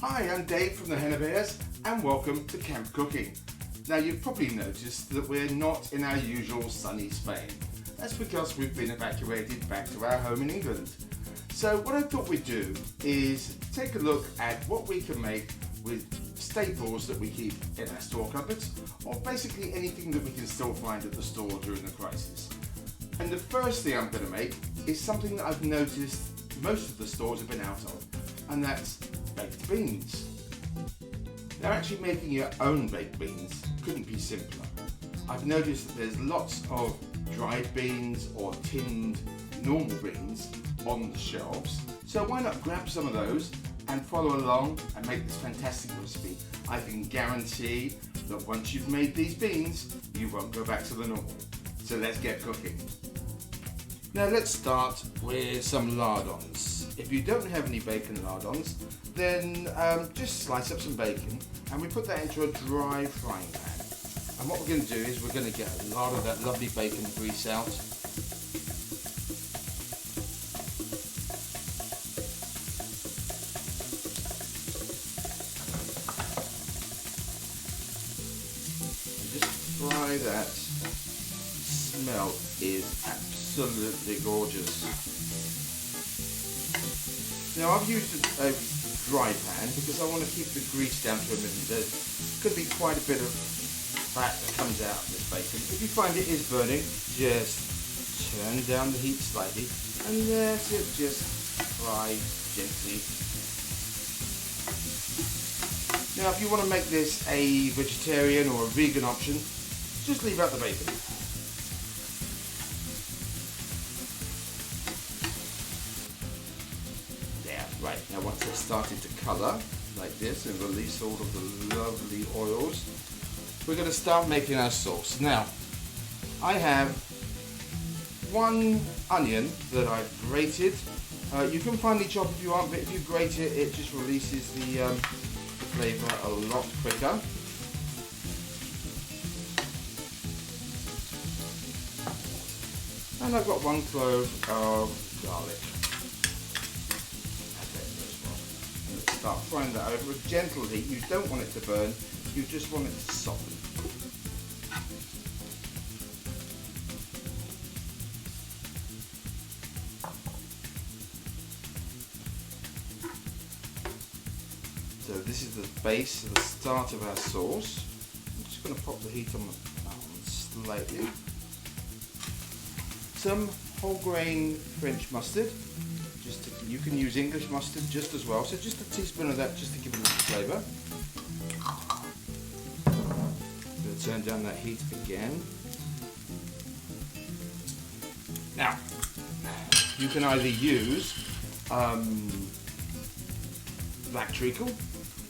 Hi, I'm Dave from the Henna Bears and welcome to Camp Cooking. Now you've probably noticed that we're not in our usual sunny Spain. That's because we've been evacuated back to our home in England. So what I thought we'd do is take a look at what we can make with staples that we keep in our store cupboards, or basically anything that we can still find at the store during the crisis. And the first thing I'm going to make is something that I've noticed most of the stores have been out of, and that's baked beans. Now actually making your own baked beans couldn't be simpler. I've noticed that there's lots of dried beans or tinned normal beans on the shelves, so why not grab some of those and follow along and make this fantastic recipe. I can guarantee that once you've made these beans, you won't go back to the normal. So let's get cooking. Now let's start with some lardons. If you don't have any bacon lardons, then just slice up some bacon and we put that into a dry frying pan. And what we're going to do is we're going to get a lot of that lovely bacon grease out. And just fry that. Smell is absolutely gorgeous. Now I've used a dry pan because I want to keep the grease down to a minimum. There's going to be quite a bit of fat that comes out of this bacon. If you find it is burning, just turn down the heat slightly and let it just fry gently. Now if you want to make this a vegetarian or a vegan option, just leave out the bacon. Right, now once they've started to colour like this and release all of the lovely oils, we're going to start making our sauce. Now, I have one onion that I've grated. You can finely chop if you want, but if you grate it, it just releases the flavour a lot quicker. And I've got one clove of garlic. Start frying that over a gentle heat. You don't want it to burn, you just want it to soften. So this is the base, the start of our sauce. I'm just going to pop the heat on slightly. Some whole grain French mustard. You can use English mustard just as well, so just a teaspoon of that just to give it a little flavour. I'm going to turn down that heat again. Now, you can either use black treacle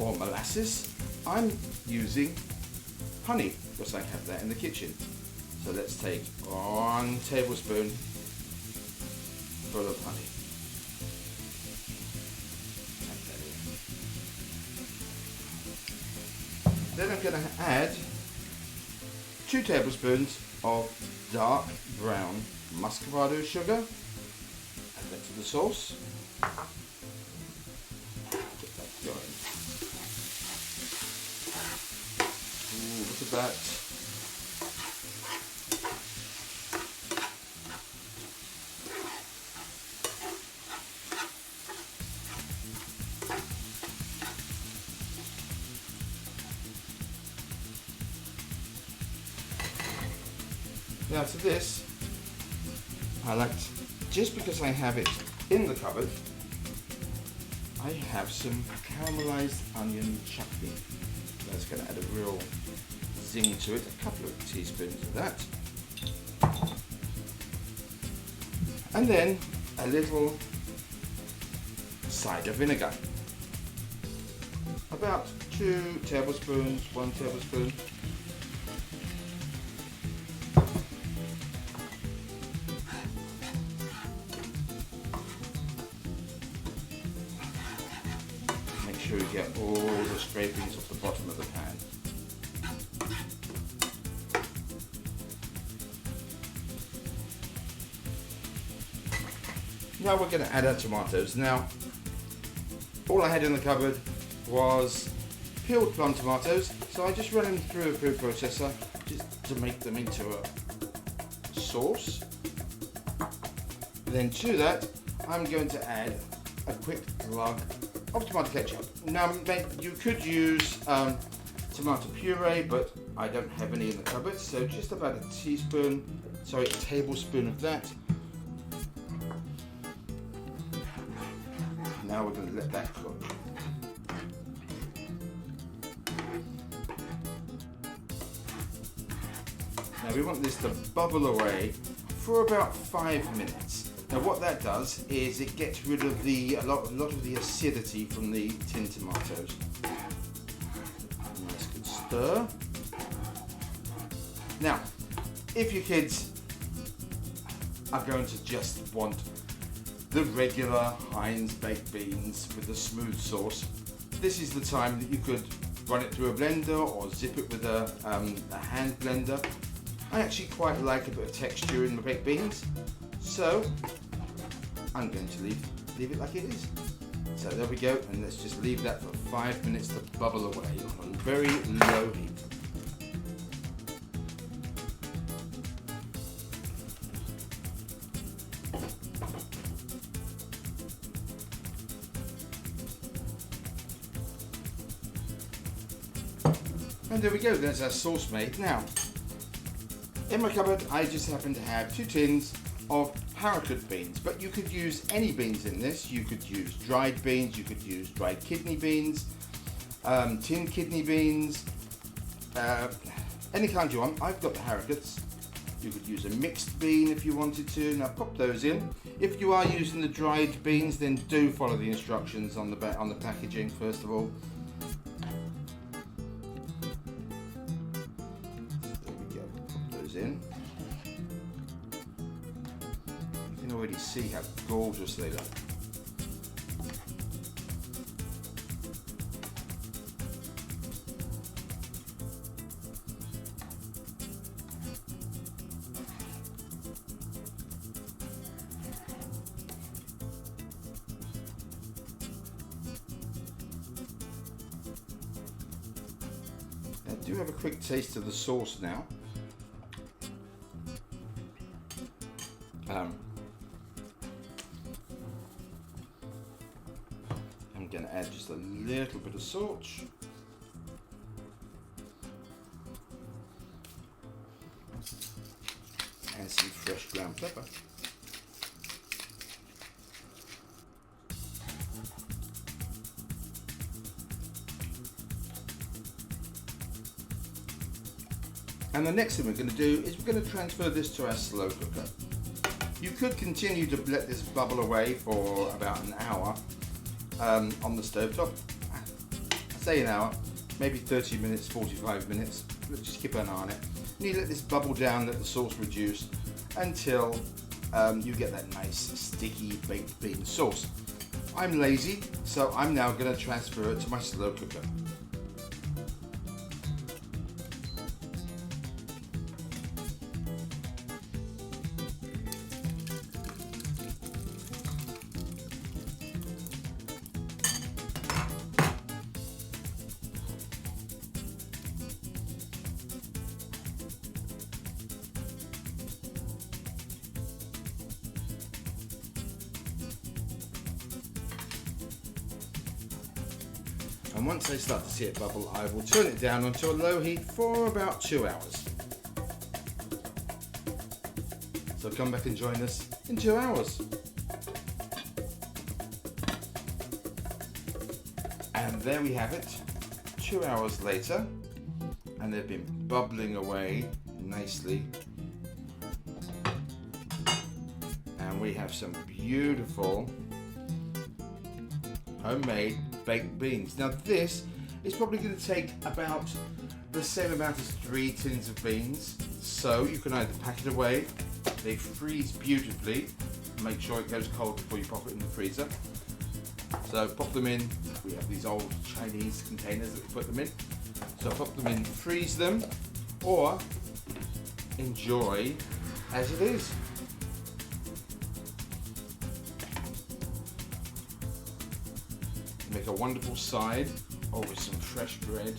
or molasses. I'm using honey because I have that in the kitchen. So let's take 1 tablespoon full of honey. Then I'm going to add 2 tablespoons of dark brown muscovado sugar. Add that to the sauce. Get that going. Ooh, look at that. Now to this, I like to, just because I have it in the cupboard, I have some caramelized onion chutney. That's going to add a real zing to it, a couple of teaspoons of that. And then a little cider vinegar. I about 2 tablespoons, 1 tablespoon. Make sure you get all the scrapings off the bottom of the pan. Now we're going to add our tomatoes. Now, all I had in the cupboard was peeled plum tomatoes, so I just run them through a food processor just to make them into a sauce. Then to that, I'm going to add a quick glug of tomato ketchup. Now, you could use tomato puree, but I don't have any in the cupboard, so just about a tablespoon of that. Now we're going to let that cook. Now we want this to bubble away for about 5 minutes. Now what that does is it gets rid of a lot of the acidity from the tinned tomatoes. Nice good stir. Now, if your kids are going to just want the regular Heinz baked beans with the smooth sauce, this is the time that you could run it through a blender or zip it with a hand blender. I actually quite like a bit of texture in the baked beans, so I'm going to leave it like it is. So there we go, and let's just leave that for 5 minutes to bubble away on very low heat. And there we go, there's our sauce made. Now, in my cupboard, I just happen to have 2 tins of haricot beans, but you could use any beans in this. You could use dried beans, you could use dried kidney beans, tinned kidney beans, any kind you want. I've got the haricots. You could use a mixed bean if you wanted to. Now pop those in. If you are using the dried beans, then do follow the instructions on the packaging first of all. In. You can already see how gorgeous they look. I do have a quick taste of the sauce now. I'm going to add just a little bit of salt. And some fresh ground pepper. And the next thing we're going to do is we're going to transfer this to our slow cooker. You could continue to let this bubble away for about an hour on the stovetop. I say an hour, maybe 30 minutes, 45 minutes. Let's just keep an eye on it. And you let this bubble down, let the sauce reduce until you get that nice sticky baked bean sauce. I'm lazy, so I'm now going to transfer it to my slow cooker. And once I start to see it bubble, I will turn it down onto a low heat for about 2 hours. So come back and join us in 2 hours. And there we have it, 2 hours later, and they've been bubbling away nicely. And we have some beautiful homemade baked beans. Now this it's probably going to take about the same amount as 3 tins of beans. So you can either pack it away, they freeze beautifully, make sure it goes cold before you pop it in the freezer. So pop them in, we have these old Chinese containers that we put them in. So pop them in, freeze them, or enjoy as it is. Make a wonderful side over some fresh bread.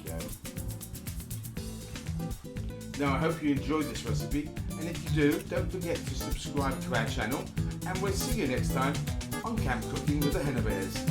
There we go. Now I hope you enjoyed this recipe, and if you do, don't forget to subscribe to our channel, and we'll see you next time on Camp Cooking with the Henna Bears.